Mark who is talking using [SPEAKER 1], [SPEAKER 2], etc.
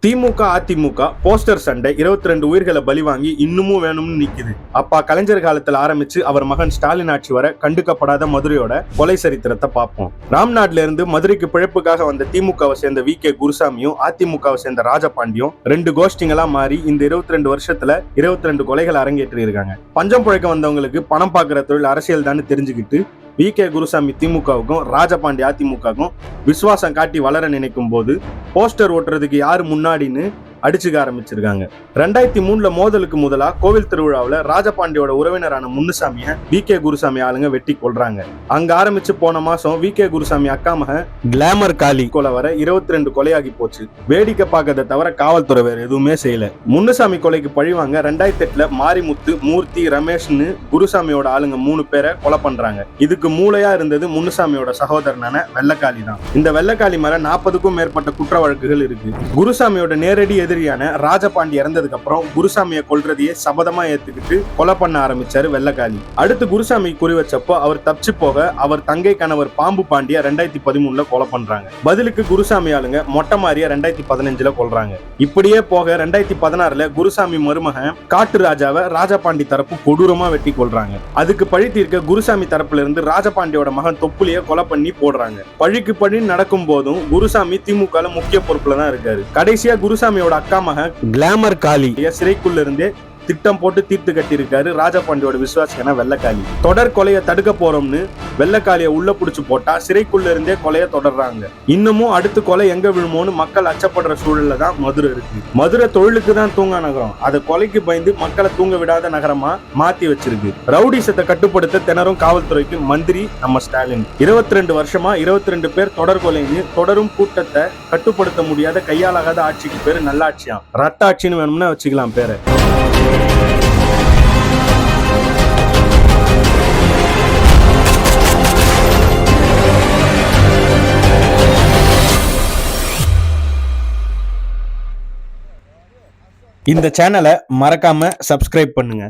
[SPEAKER 1] DMK AIADMK poster சண்டை 22 உயிர்களை பலி வாங்கி இன்னமும் வேணும்னு நிக்குது. அப்பா கலைஞர் காலத்துல ஆரம்பிச்சு அவர் மகன் ஸ்டாலின் ஆட்சி வர கண்டுக்கப்படாத மதுரையோட கொலை சரித்திரத்தை பார்ப்போம். ராம்நாட்ல இருந்து மதுரைக்கு பிழைப்புக்காக வந்த திமுகவை சேர்ந்த வி கே குருசாமியும் அதிமுகவை சேர்ந்த ராஜபாண்டியும் ரெண்டு கோஷ்டிங்களா மாறி இந்த 22 வருஷத்துல 22 கொலைகள் அரங்கேற்றி இருக்காங்க. பஞ்சம் பிழைக்க வந்தவங்களுக்கு பணம் பார்க்கிற தொழில் அரசியல் தான் தெரிஞ்சுக்கிட்டு வி கே குருசாமி திமுகவுக்கும் ராஜபாண்டி அதிமுகவுக்கும் விசுவாசம் காட்டி வளர நினைக்கும் போது போஸ்டர் ஓட்டுறதுக்கு யாரு முன்னாடின்னு அடிச்சுக்க ஆரம்பிச்சிருக்காங்க. 2003 மோதலுக்கு முதலா கோவில் திருவிழாவில் ராஜபாண்டியோட உறவினரான முன்னுசாமிய வி கே குருசாமி ஆளுங்க வெட்டி கொள்றாங்க. அங்க ஆரம்பிச்சு போன மாசம் வி கே குருசாமி அக்கா மக கிளாமர் காளி கொலை வர 22 கொலையாகி போச்சு. வேடிக்கை பார்க்கறத தவிர காவல்துறை வேற எதுவுமே செய்யல. முன்னுசாமி கொலைக்கு பழிவாங்க 2008 மாரிமுத்து, மூர்த்தி, ரமேஷ்னு குருசாமியோட ஆளுங்க 3 பேரை கொலை பண்றாங்க. இதுக்கு மூளையா இருந்தது முன்னுசாமியோட சகோதரனான வெள்ளக்காளி தான். இந்த வெள்ளக்காளி மேல 40க்கும் மேற்பட்ட குற்ற வழக்குகள் இருக்கு. குருசாமியோட நேரடி எதிரியான ராஜபாண்டி இறந்ததுக்கு அப்புறம் குருசாமியை கொல்றதையே சபதமா ஏத்துக்கிட்டு கொலை பண்ண ஆரம்பிச்சாரு வெள்ளக்காளி. அடுத்து குருசாமி குறி வச்சப்போ அவர் தப்பிச்சு போக அவர் தங்கை கணவர் பாம்பு பாண்டிய 2013 கொலை பண்றாங்க. பதிலுக்கு குருசாமி ஆளுங்க மொட்டை மாறிய 2015 கொல்றாங்க. இப்படியே போக 2016 குருசாமி மருமகன் காட்டு ராஜாவை ராஜபாண்டி தரப்பு கொடூரமா வெட்டி கொல்றாங்க. அதுக்கு பழி தீர்க்க குருசாமி தரப்புல இருந்து ராஜபாண்டியோட மகன் தொப்புலிய கொலை பண்ணி போடுறாங்க. பழிக்கு பழி நடக்கும் போதும் குருசாமி திமுக முக்கிய பொறுப்புல தான் இருக்காரு. கடைசியா குருசாமியோட அக்கா மகன் கிளாமர் காளி சிறைக்குள்ள இருந்தே திட்டம் போட்டு தீர்த்து கட்டி இருக்காரு ராஜபாண்டியோட விசுவாசியான வெள்ளக்காளி. தொடர் கொலையை தடுக்க போறோம்னு வெள்ளக்காளிய உள்ள புடிச்சு போட்டா சிறைக்குள்ள இருந்தே கொலையை தொடர்றாங்க. இன்னமும் அடுத்து கொலை எங்க விழுமோன்னு மக்கள் அச்சப்படுற சூழல்ல தான் மதுரை இருக்கு. மதுரை தொழிலுக்கு தான் தூங்கா நகரம். அதை கொலைக்கு பயந்து மக்களை தூங்க விடாத நகரமா மாத்தி வச்சிருக்கு. ரவுடிசத்தை கட்டுப்படுத்த திணறும் காவல்துறைக்கு மந்திரி நம்ம ஸ்டாலின். 22 வருஷமா 22 பேர் தொடர் கொலைன்னு தொடரும் கூட்டத்தை கட்டுப்படுத்த முடியாத கையாளாகாத ஆட்சிக்கு பேரு நல்லாட்சியாம். ரத்த ஆட்சின்னு வேணும்னா வச்சுக்கலாம் பேரை. இந்த சேனலை மறக்காம சப்ஸ்கிரைப் பண்ணுங்க.